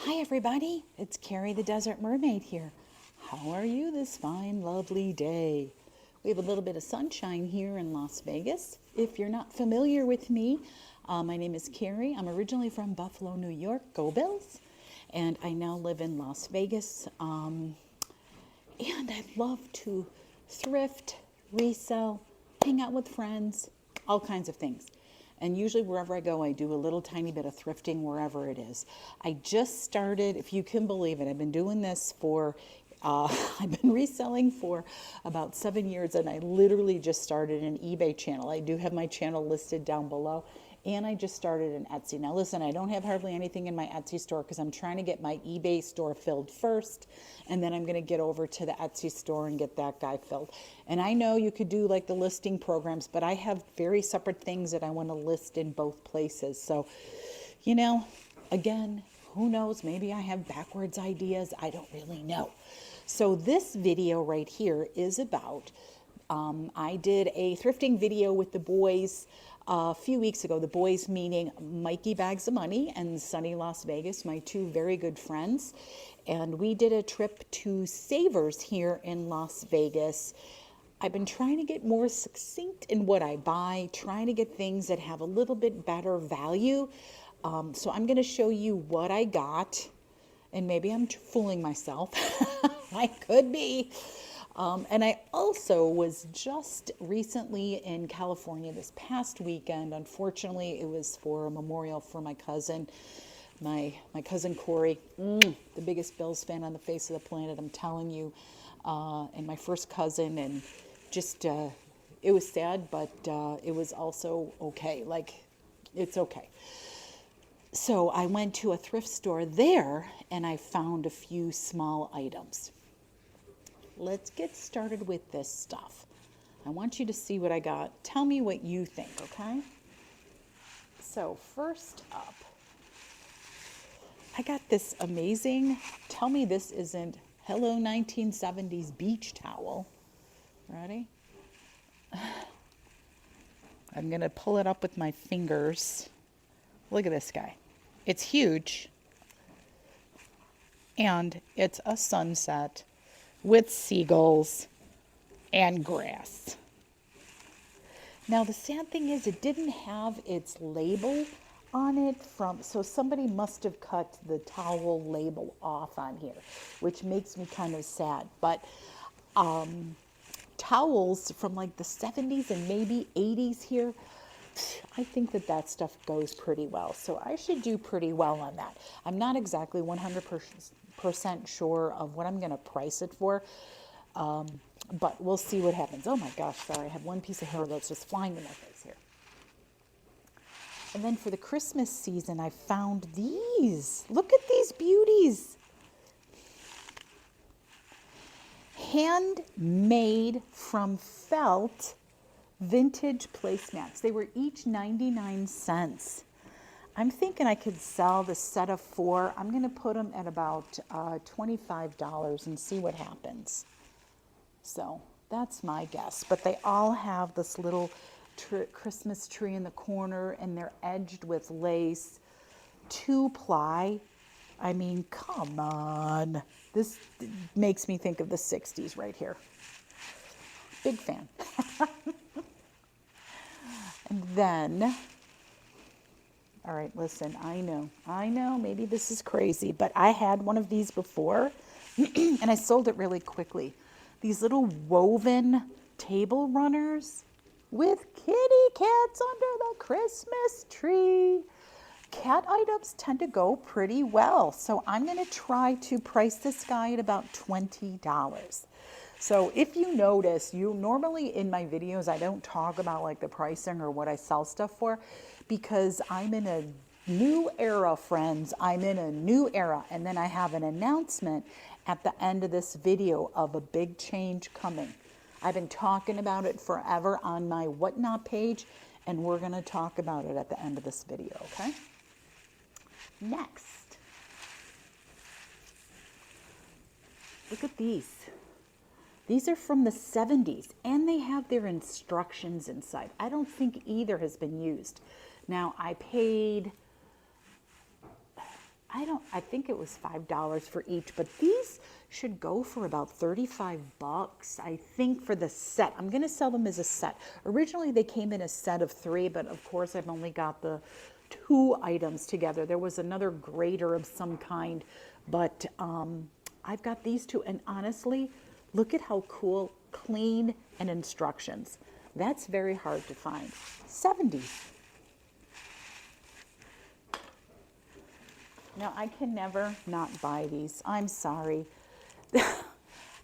Hi everybody, it's Carrie the Desert Mermaid here. How are you this fine, lovely day? We have a little bit of sunshine here in Las Vegas. If you're not familiar with me, my name is Carrie. I'm originally from Buffalo, New York, go Bills, and I now live in Las Vegas. And I love to thrift, resell, hang out with friends, all kinds of things. And usually wherever I go, I do a little tiny bit of thrifting wherever it is. I just started, if you can believe it, I've been doing this for, I've been reselling for about 7 years, and I literally just started an eBay channel. I do have my channel listed down below, and I just started an Etsy. Now listen, I don't have hardly anything in my Etsy store because I'm trying to get my eBay store filled first, and then I'm going to get over to the Etsy store and get that guy filled. And I know you could do like the listing programs, but I have very separate things that I want to list in both places. So, you know, again, who knows? Maybe I have backwards ideas. I don't really know. So this video right here is about, I did a thrifting video with the boys a few weeks ago. The boys meaning Mikey Bags of Money and Sunny Las Vegas, my two very good friends. And we did a trip to Savers here in Las Vegas. I've been trying to get more succinct in what I buy, trying to get things that have a little bit better value. So I'm going to show you what I got, and maybe I'm fooling myself. I could be. And I also was just recently in California this past weekend. Unfortunately, it was for a memorial for my cousin, my cousin Corey, the biggest Bills fan on the face of the planet, I'm telling you, and my first cousin, and just, it was sad, but it was also okay. Like, it's okay. So I went to a thrift store there, and I found a few small items. Let's get started with this stuff. I want you to see what I got. Tell me what you think, okay? So first up, I got this amazing, tell me this isn't Hello 1970s beach towel. Ready? I'm going to pull it up with my fingers. Look at this guy. It's huge. And it's a sunset with seagulls and grass. Now the sad thing is it didn't have its label on it so somebody must have cut the towel label off on here, which makes me kind of sad. But towels from like the 70s and maybe 80s here, I think that stuff goes pretty well. So I should do pretty well on that. I'm not exactly 100% sure of what I'm going to price it for, but we'll see what happens. Oh my gosh, sorry, I have one piece of hair that's just flying in my face here. And then for the Christmas season, I found these. Look at these beauties. Handmade from felt vintage placemats. They were each 99 cents. I'm thinking I could sell the set of 4. I'm going to put them at about $25 and see what happens. So that's my guess. But they all have this little Christmas tree in the corner, and they're edged with lace. 2-ply. I mean, come on. This makes me think of the 60s right here. Big fan. And then, all right, listen, I know, maybe this is crazy, but I had one of these before, and I sold it really quickly. These little woven table runners with kitty cats under the Christmas tree. Cat items tend to go pretty well, so I'm going to try to price this guy at about $20. So if you notice, normally in my videos, I don't talk about like the pricing or what I sell stuff for, because I'm in a new era, friends. I'm in a new era. And then I have an announcement at the end of this video of a big change coming. I've been talking about it forever on my Whatnot page, and we're going to talk about it at the end of this video, okay? Next, look at these. These are from the 70s, and they have their instructions inside. I don't think either has been used. Now, I paid I think it was $5 for each, but these should go for about 35 bucks, I think, for the set. I'm going to sell them as a set. Originally, they came in a set of 3, but of course, I've only got the 2 items together. There was another grater of some kind, but I've got these 2, and honestly, look at how cool, clean, and instructions. That's very hard to find. 70. Now, I can never not buy these. I'm sorry.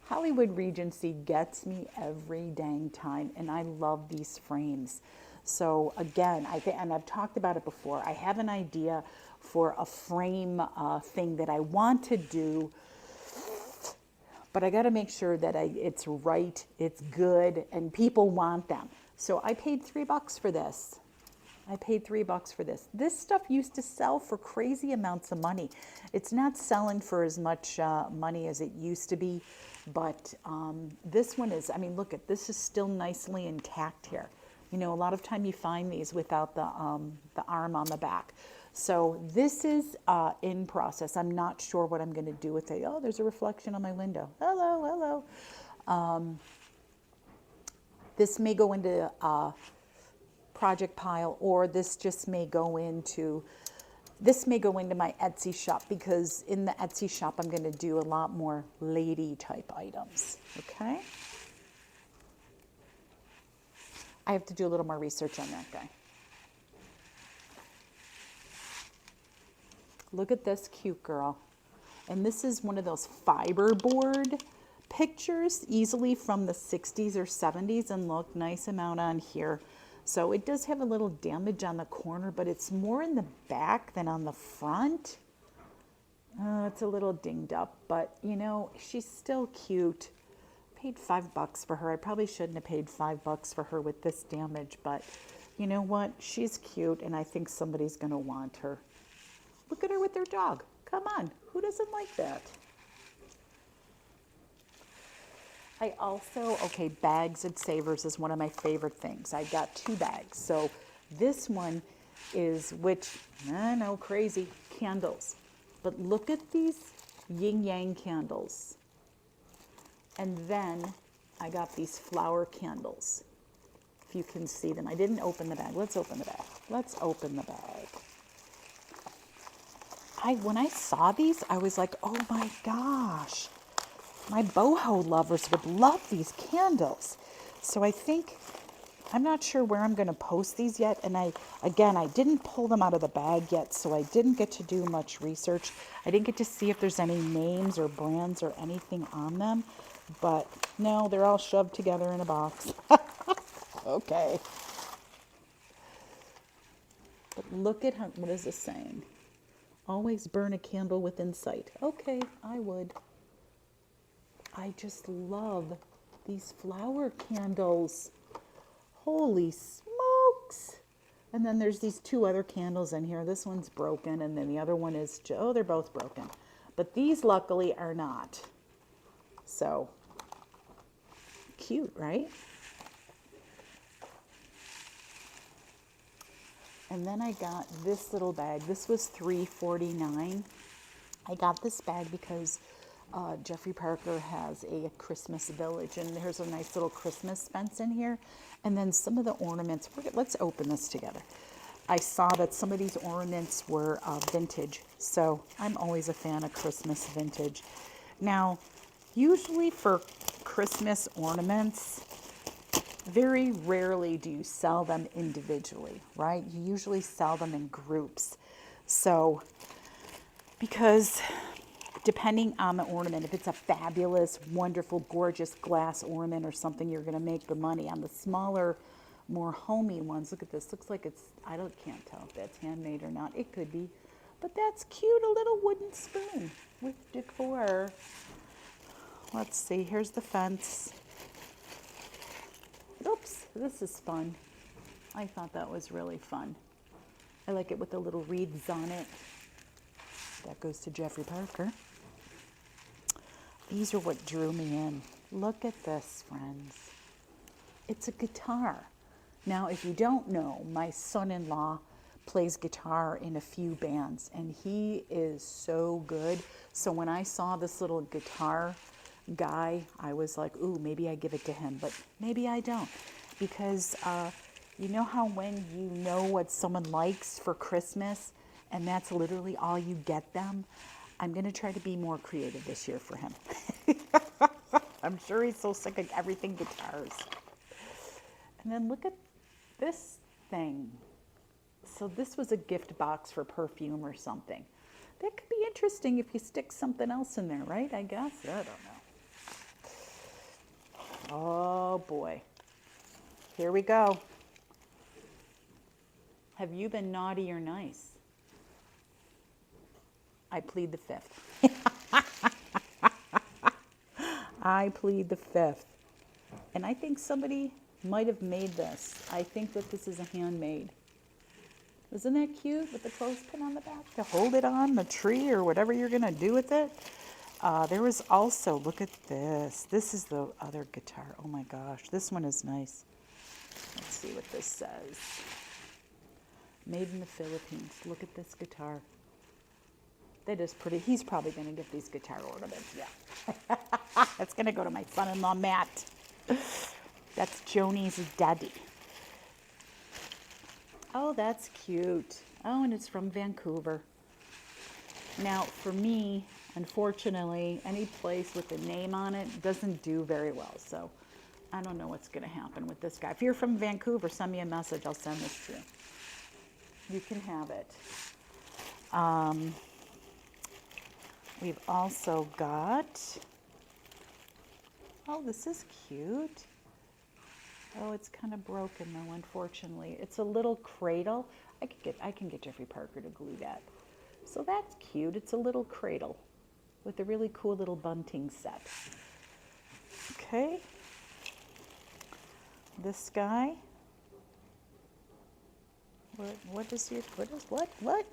Hollywood Regency gets me every dang time, and I love these frames. So again, and I've talked about it before, I have an idea for a frame thing that I want to do, but I got to make sure that it's right, it's good, and people want them. So I paid $3 for this. I paid $3 for this. This stuff used to sell for crazy amounts of money. It's not selling for as much money as it used to be, but this one is, I mean, look at this, is still nicely intact here. You know, a lot of time you find these without the arm on the back. So this is in process. I'm not sure what I'm going to do with it. Oh, there's a reflection on my window. Hello, hello. This may go into project pile, or this just may go into my Etsy shop, because in the Etsy shop I'm going to do a lot more lady type items. Okay, I have to do a little more research on that guy. Look at this cute girl, and this is one of those fiberboard pictures, easily from the 60s or 70s, and look, nice amount on here. So it does have a little damage on the corner, but it's more in the back than on the front. It's a little dinged up, but you know, she's still cute. Paid $5 for her. I probably shouldn't have paid $5 for her with this damage, but you know what? She's cute, and I think somebody's gonna want her. Look at her with their dog. Come on, who doesn't like that? I also, okay, bags at Savers is one of my favorite things. I got 2 bags. So this one is, which, I know, crazy, candles. But look at these yin yang candles. And then I got these flower candles, if you can see them. I didn't open the bag. Let's open the bag. Let's open the bag. When I saw these, I was like, oh my gosh. My boho lovers would love these candles. So I think, I'm not sure where I'm going to post these yet. And I didn't pull them out of the bag yet, so I didn't get to do much research. I didn't get to see if there's any names or brands or anything on them. But no, they're all shoved together in a box. Okay. But look at how, what is this saying? Always burn a candle within sight. Okay, I would. I just love these flower candles. Holy smokes. And then there's these 2 other candles in here. This one's broken, and then the other one is, oh, they're both broken. But these luckily are not. So, cute, right? And then I got this little bag. This was $3.49. I got this bag because Jeffrey Parker has a Christmas village, and there's a nice little Christmas fence in here. And then some of the ornaments, let's open this together. I saw that some of these ornaments were vintage, so I'm always a fan of Christmas vintage. Now, usually for Christmas ornaments, very rarely do you sell them individually, right? You usually sell them in groups. So, because depending on the ornament, if it's a fabulous, wonderful, gorgeous glass ornament or something, you're going to make the money. On the smaller, more homey ones, look at this. Looks like it's, can't tell if that's handmade or not. It could be. But that's cute, a little wooden spoon with decor. Let's see, here's the fence. Oops, this is fun. I thought that was really fun. I like it with the little wreaths on it. That goes to Jeffrey Parker. These are what drew me in. Look at this, friends. It's a guitar. Now, if you don't know, my son-in-law plays guitar in a few bands, and he is so good. So when I saw this little guitar guy, I was like, ooh, maybe I give it to him, but maybe I don't. Because you know how when you know what someone likes for Christmas, and that's literally all you get them? I'm going to try to be more creative this year for him. I'm sure he's so sick of everything guitars. And then look at this thing. So this was a gift box for perfume or something. That could be interesting if you stick something else in there, right? I guess. I don't know. Oh boy. Here we go. Have you been naughty or nice? I plead the fifth. I plead the fifth. And I think somebody might have made this. I think that this is a handmade. Isn't that cute with the clothespin on the back to hold it on the tree or whatever you're going to do with it? There was also, look at this. This is the other guitar. Oh my gosh, this one is nice. Let's see what this says. Made in the Philippines. Look at this guitar. That is pretty. He's probably going to get these guitar ornaments. Yeah. That's going to go to my son-in-law, Matt. That's Joni's daddy. Oh, that's cute. Oh, and it's from Vancouver. Now, for me, unfortunately, any place with a name on it doesn't do very well. So I don't know what's going to happen with this guy. If you're from Vancouver, send me a message. I'll send this to you. You can have it. We've also got, oh, this is cute. Oh, it's kind of broken though, unfortunately. It's a little cradle. I can get Jeffrey Parker to glue that. So that's cute. It's a little cradle with a really cool little bunting set. Okay. This guy. What?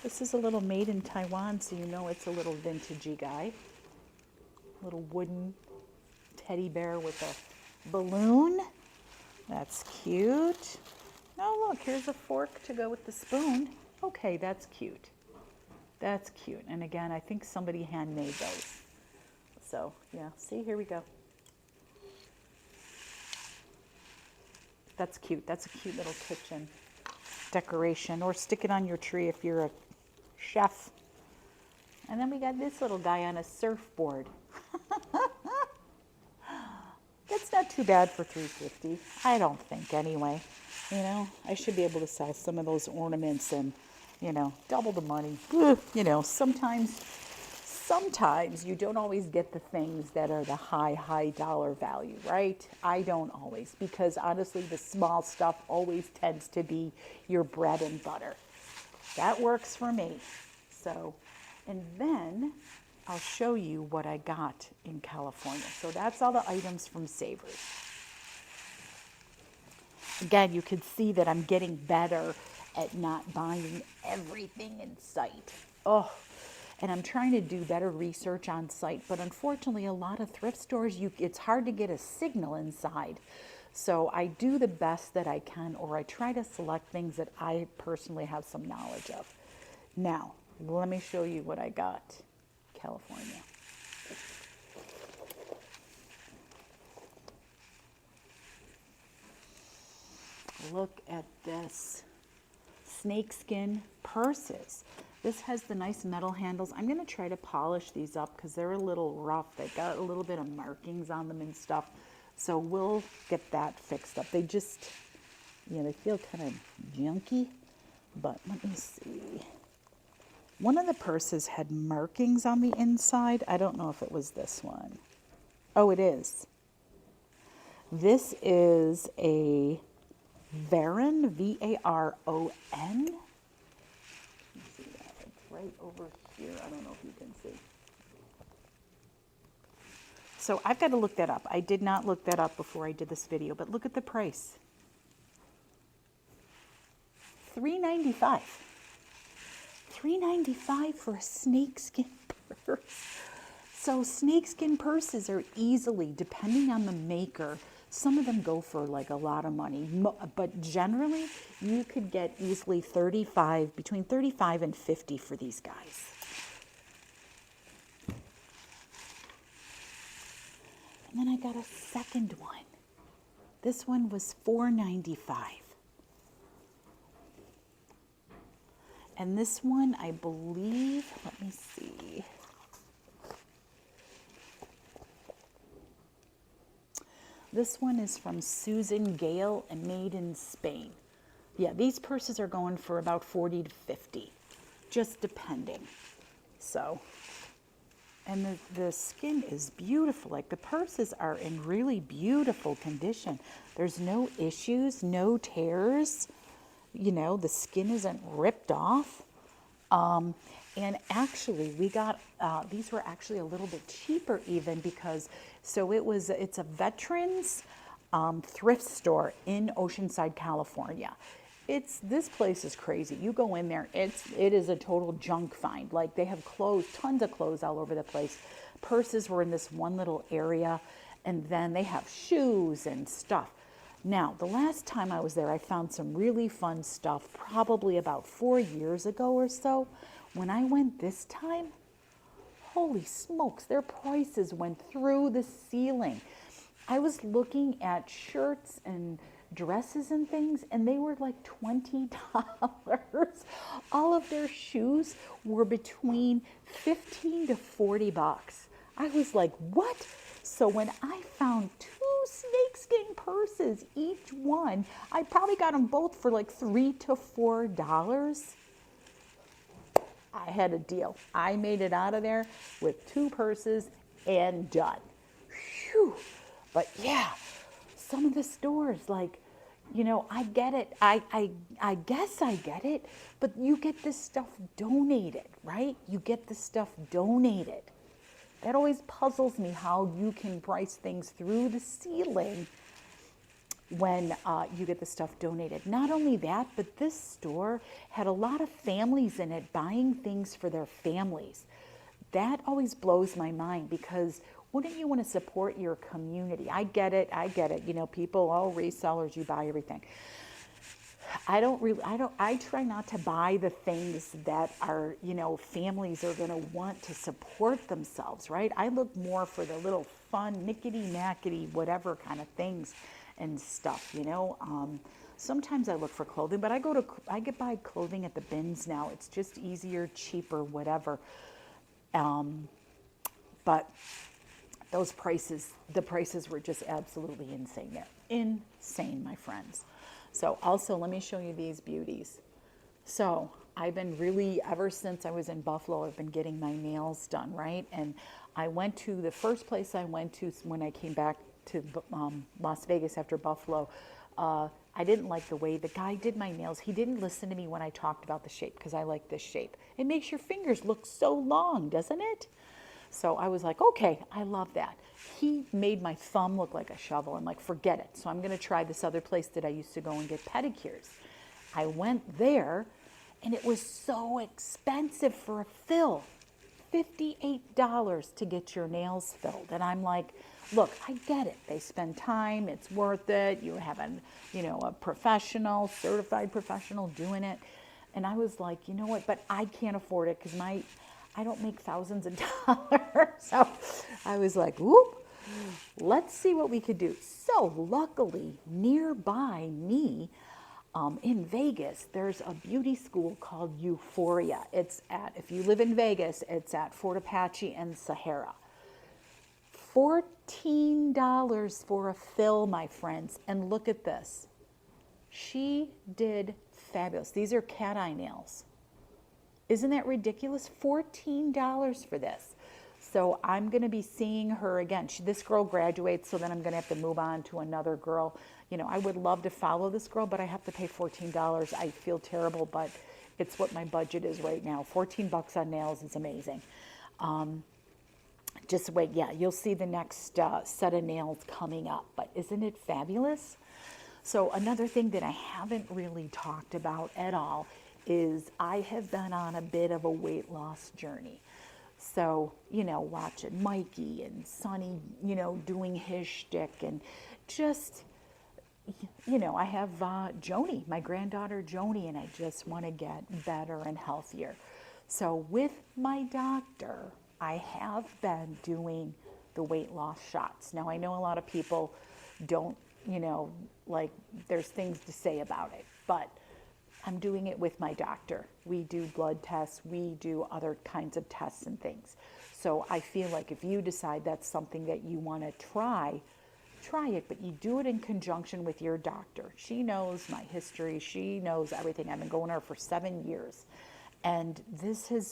This is a little made in Taiwan, so you know it's a little vintagey guy. Little wooden teddy bear with a balloon. That's cute. Oh, look, here's a fork to go with the spoon. Okay, that's cute. That's cute. And again, I think somebody handmade those. So, yeah, see, here we go. That's cute. That's a cute little kitchen decoration. Or stick it on your tree if you're a chef. And then we got this little guy on a surfboard. That's not too bad for $3.50. I don't think anyway. You know, I should be able to sell some of those ornaments and, you know, double the money. You know, sometimes you don't always get the things that are the high dollar value, right? I don't always, because honestly, the small stuff always tends to be your bread and butter. That works for me. So, and then I'll show you what I got in California. So that's all the items from Savers. Again, you can see that I'm getting better at not buying everything in sight. Oh, and I'm trying to do better research on site, but unfortunately a lot of thrift stores, it's hard to get a signal inside. So I do the best that I can, or I try to select things that I personally have some knowledge of. Now, let me show you what I got. California. Look at this. Snakeskin purses. This has the nice metal handles. I'm going to try to polish these up because they're a little rough. They got a little bit of markings on them and stuff. So we'll get that fixed up. They just, you know, they feel kind of junky. But let me see. One of the purses had markings on the inside. I don't know if it was this one. Oh, it is. This is a Varon, V-A-R-O-N. You see that? It's right over here. I don't know if you can see. So I've got to look that up. I did not look that up before I did this video, but look at the price. $3.95. $3.95 for a snakeskin purse. So snakeskin purses are easily, depending on the maker, Some of them go for like a lot of money, but generally you could get easily 35, between 35 and 50 for these guys. And then I got a second one. This one was $4.95. And this one, I believe, let me see. This one is from Susan Gale and made in Spain. Yeah, these purses are going for about 40 to 50, just depending. So, and the skin is beautiful. Like the purses are in really beautiful condition. There's no issues, no tears. You know, the skin isn't ripped off. And actually we got, these were actually a little bit cheaper even because, so it's a veterans thrift store in Oceanside, California. This place is crazy. You go in there, it is a total junk find. Like they have clothes, tons of clothes all over the place. Purses were in this one little area, and then they have shoes and stuff. Now, the last time I was there, I found some really fun stuff, probably about 4 years ago or so. When I went this time, holy smokes, their prices went through the ceiling. I was looking at shirts and dresses and things, and they were like $20. All of their shoes were between 15 to 40 bucks. I was like, what? So when I found 2 snakeskin purses, each one, I probably got them both for like $3 to $4. I had a deal. I made it out of there with 2 purses and done. Phew. But yeah, some of the stores, like, you know, I get it. I guess I get it, but you get this stuff donated, right? You get the stuff donated. That always puzzles me how you can price things through the ceiling when you get the stuff donated. Not only that, but this store had a lot of families in it buying things for their families. That always blows my mind because wouldn't you want to support your community? I get it. You know, people, resellers, you buy everything. I try not to buy the things that are, you know, families are going to want to support themselves, right? I look more for the little fun, knickety-knackety, whatever kind of things and stuff, you know. Sometimes I look for clothing, but I get buy clothing at the bins now. It's just easier, cheaper, whatever. But the prices were just absolutely insane. They're insane, my friends. So also, let me show you these beauties. So I've been really, ever since I was in Buffalo, I've been getting my nails done, right? And I went to, the first place I went to when I came back to Las Vegas after Buffalo, I didn't like the way the guy did my nails. He didn't listen to me when I talked about the shape because I like this shape. It makes your fingers look so long, doesn't it? So I was like, okay, I love that. He made my thumb look like a shovel. I'm like, forget it. So I'm going to try this other place that I used to go and get pedicures. I went there, and it was so expensive for a fill. $58 to get your nails filled. And I'm like, look, I get it. They spend time. It's worth it. You have a professional, certified professional doing it. And I was like, you know what? But I can't afford it because I don't make thousands of dollars. So I was like, whoop, let's see what we could do. So luckily, nearby me in Vegas, there's a beauty school called Euphoria. If you live in Vegas, it's at Fort Apache and Sahara. $14 for a fill, my friends. And look at this. She did fabulous. These are cat eye nails. Isn't that ridiculous? $14 for this. So I'm going to be seeing her again. This girl graduates, so then I'm going to have to move on to another girl. You know, I would love to follow this girl, but I have to pay $14. I feel terrible, but it's what my budget is right now. 14 bucks on nails is amazing. Just wait. Yeah, you'll see the next set of nails coming up. But isn't it fabulous? So another thing that I haven't really talked about at all is I have been on a bit of a weight loss journey. So, watching Mikey and Sonny, doing his shtick, and just, I have Joni, my granddaughter Joni, and I just want to get better and healthier. So with my doctor, I have been doing the weight loss shots. Now I know a lot of people don't, like there's things to say about it, but I'm doing it with my doctor. We do blood tests, we do other kinds of tests and things. So I feel like if you decide that's something that you want to try it, but you do it in conjunction with your doctor. She knows my history, she knows everything. I've been going to her for 7 years. And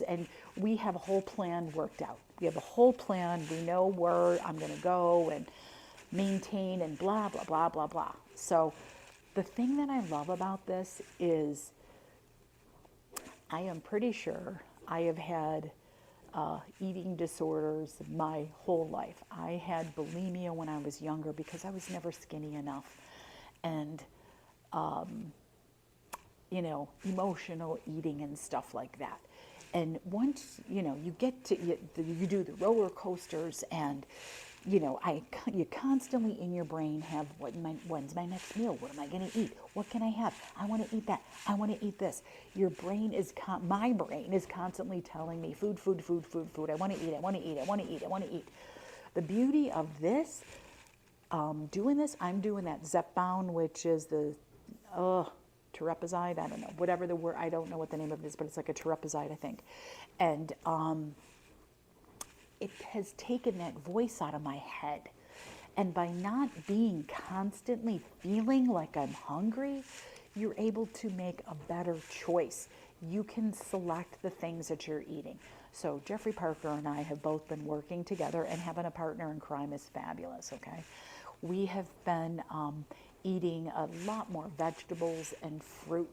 and we have a whole plan worked out. We have a whole plan. We know where I'm going to go and maintain and blah, blah, blah, blah, blah. So the thing that I love about this is I am pretty sure I have had eating disorders my whole life. I had bulimia when I was younger because I was never skinny enough. And emotional eating and stuff like that. And once, you get to, you do the roller coasters and, you constantly in your brain have, when's my next meal? What am I going to eat? What can I have? I want to eat that. I want to eat this. Your brain is, my brain is constantly telling me food, food, food, food, food. I want to eat, I want to eat, I want to eat, I want to eat. The beauty of this, doing this, I'm doing that Zepbound, which is the, terepazide, I don't know, whatever the word, I don't know what the name of it is, but it's like a terepazide, I think. And it has taken that voice out of my head. And by not being constantly feeling like I'm hungry, you're able to make a better choice. You can select the things that you're eating. So Jeffrey Parker and I have both been working together, and having a partner in crime is fabulous, okay? We have been eating a lot more vegetables and fruit.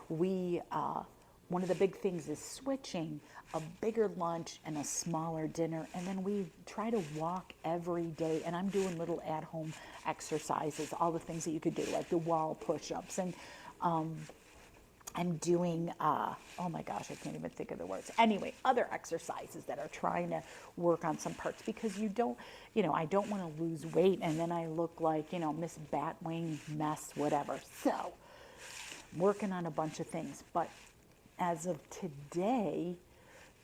One of the big things is switching a bigger lunch and a smaller dinner, and then we try to walk every day, and I'm doing little at-home exercises, all the things that you could do, like the wall push-ups, and I'm doing, oh my gosh, I can't even think of the words. Anyway, other exercises that are trying to work on some parts, because I don't want to lose weight and then I look like, Miss Batwing mess, whatever. So, working on a bunch of things. But as of today,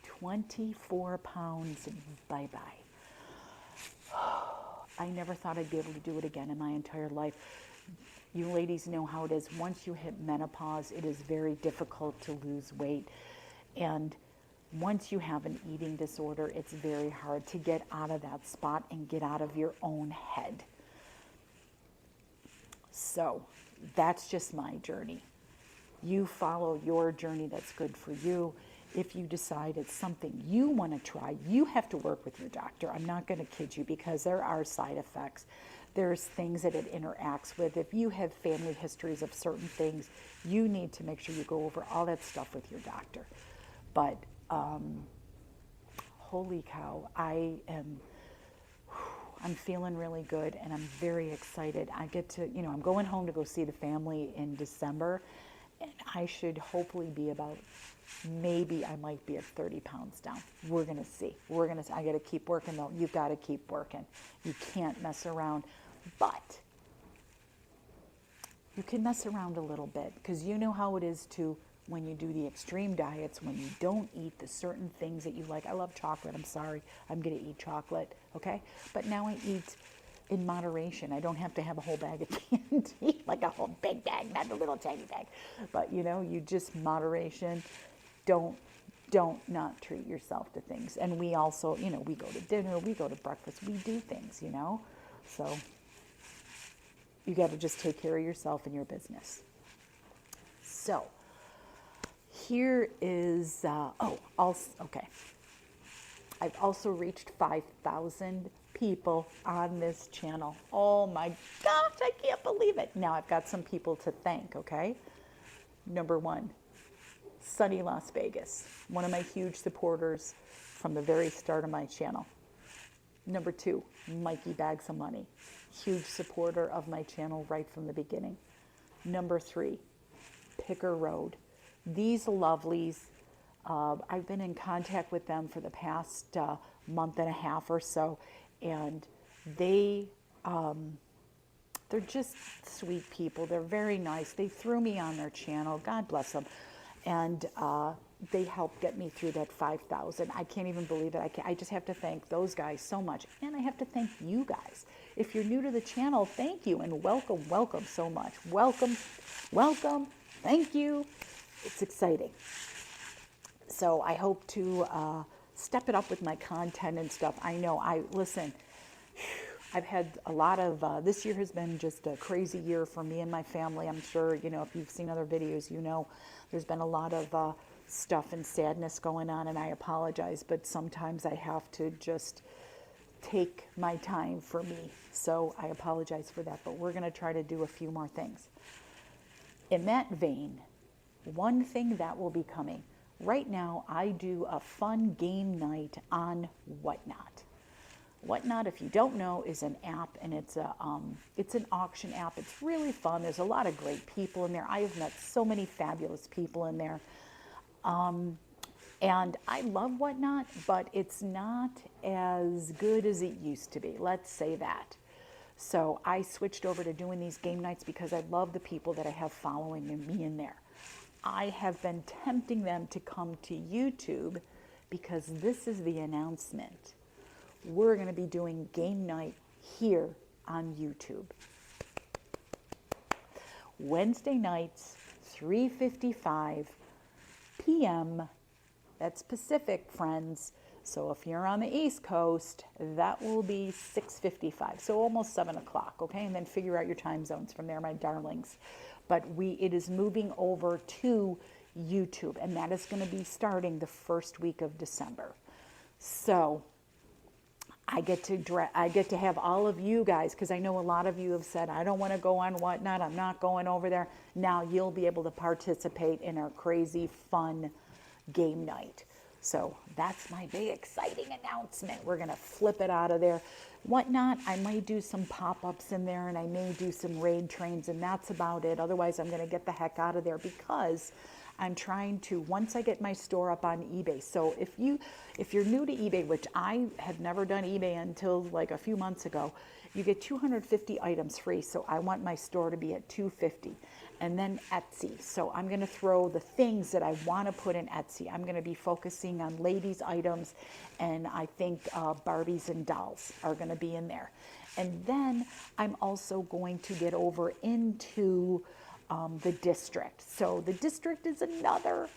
24 pounds, bye-bye. I never thought I'd be able to do it again in my entire life. You ladies know how it is. Once you hit menopause, it is very difficult to lose weight. And once you have an eating disorder, it's very hard to get out of that spot and get out of your own head. So that's just my journey. You follow your journey that's good for you. If you decide it's something you want to try, you have to work with your doctor. I'm not going to kid you, because there are side effects. There's things that it interacts with. If you have family histories of certain things, you need to make sure you go over all that stuff with your doctor. But holy cow, I'm feeling really good, and I'm very excited. I get to, I'm going home to go see the family in December, and I should hopefully be maybe I might be at 30 pounds down. We're going to see. I got to keep working though. You've got to keep working. You can't mess around. But you can mess around a little bit, because you know how it is too when you do the extreme diets, when you don't eat the certain things that you like. I love chocolate. I'm sorry. I'm going to eat chocolate, okay? But now I eat in moderation. I don't have to have a whole bag of candy, like a whole big bag, not a little tiny bag. But, you just moderation. Don't not treat yourself to things. And we also, we go to dinner, we go to breakfast, we do things, So you got to just take care of yourself and your business. So here is, okay. I've also reached 5,000 people on this channel. Oh my gosh, I can't believe it. Now I've got some people to thank, okay? Number one, Sunny Las Vegas, one of my huge supporters from the very start of my channel. Number two, Mikey Bags of Money, huge supporter of my channel right from the beginning. Number three, Picker Road. These lovelies I've been in contact with them for the past month and a half or so, and they, they're just sweet people. They're very nice. They threw me on their channel. God bless them. And they helped get me through that 5,000. I can't even believe it. I just have to thank those guys so much. And I have to thank you guys. If you're new to the channel, thank you and welcome, welcome so much. Welcome, welcome, thank you. It's exciting. So I hope to step it up with my content and stuff. I know, listen, I've had a lot of, this year has been just a crazy year for me and my family. I'm sure, you know, if you've seen other videos, you know, there's been a lot of stuff and sadness going on, and I apologize, but sometimes I have to just take my time for me. So I apologize for that, but we're going to try to do a few more things. In that vein, one thing that will be coming. Right now, I do a fun game night on Whatnot. Whatnot, if you don't know, is an app, and it's an auction app. It's really fun. There's a lot of great people in there. I have met so many fabulous people in there. And I love Whatnot, but it's not as good as it used to be. Let's say that. So I switched over to doing these game nights because I love the people that I have following me in there. I have been tempting them to come to YouTube because this is the announcement. We're going to be doing game night here on YouTube. Wednesday nights, 3:55 p.m. That's Pacific, friends. So if you're on the East Coast, that will be 6:55. So almost 7 o'clock, okay? And then figure out your time zones from there, my darlings. But it is moving over to YouTube, and that is going to be starting the first week of December. So I get to have all of you guys, because I know a lot of you have said, I don't want to go on Whatnot, I'm not going over there. Now you'll be able to participate in our crazy fun game night. So that's my big exciting announcement. We're going to flip it out of there. Whatnot, I might do some pop-ups in there, and I may do some raid trains, and that's about it. Otherwise, I'm going to get the heck out of there because I'm trying to, once I get my store up on eBay. So if you're new to eBay, which I had never done eBay until like a few months ago, you get 250 items free. So I want my store to be at 250. And then Etsy. So I'm going to throw the things that I want to put in Etsy. I'm going to be focusing on ladies' items, and I think Barbies and dolls are going to be in there. And then I'm also going to get over into the District. So the District is another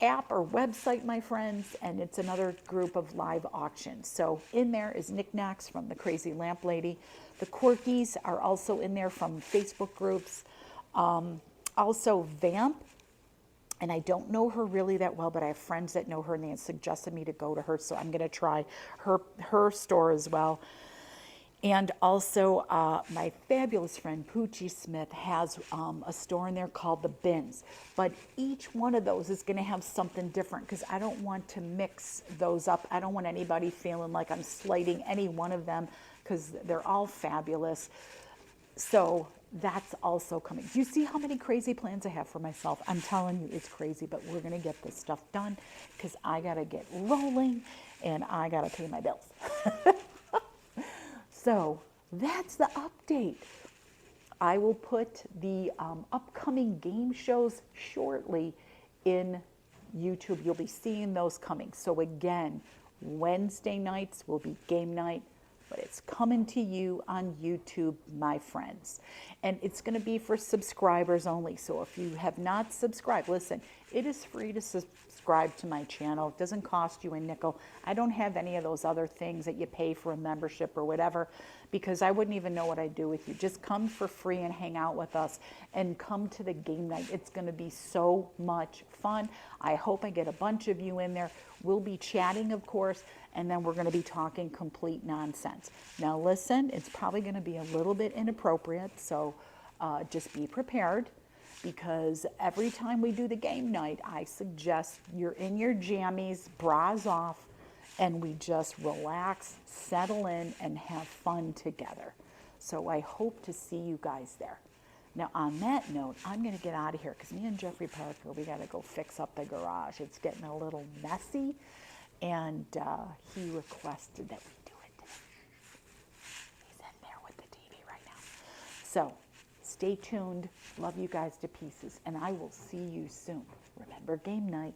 app or website, my friends, and it's another group of live auctions. So in there is Knickknacks from the Crazy Lamp Lady. The Quirkies are also in there from Facebook groups. Also Vamp, and I don't know her really that well, but I have friends that know her, and they suggested me to go to her, so I'm going to try her store as well. And also my fabulous friend Poochie Smith has a store in there called The Bins. But each one of those is going to have something different because I don't want to mix those up. I don't want anybody feeling like I'm slighting any one of them because they're all fabulous. So that's also coming. Do you see how many crazy plans I have for myself? I'm telling you, it's crazy, but we're going to get this stuff done because I got to get rolling and I got to pay my bills. So that's the update. I will put the upcoming game shows shortly in YouTube. You'll be seeing those coming. So again, Wednesday nights will be game night, but it's coming to you on YouTube, my friends. And it's going to be for subscribers only. So if you have not subscribed, listen, it is free to subscribe to my channel. It doesn't cost you a nickel. I don't have any of those other things that you pay for a membership or whatever, because I wouldn't even know what I'd do with you. Just come for free and hang out with us and come to the game night. It's going to be so much fun. I hope I get a bunch of you in there. We'll be chatting, of course, and then we're going to be talking complete nonsense. Now listen, it's probably going to be a little bit inappropriate, so just be prepared, because every time we do the game night, I suggest you're in your jammies, bras off, and we just relax, settle in, and have fun together. So I hope to see you guys there. Now, on that note, I'm going to get out of here because me and Jeffrey Parker, we got to go fix up the garage. It's getting a little messy, and he requested that we do it today. He's in there with the TV right now. So, stay tuned. Love you guys to pieces, and I will see you soon. Remember game night.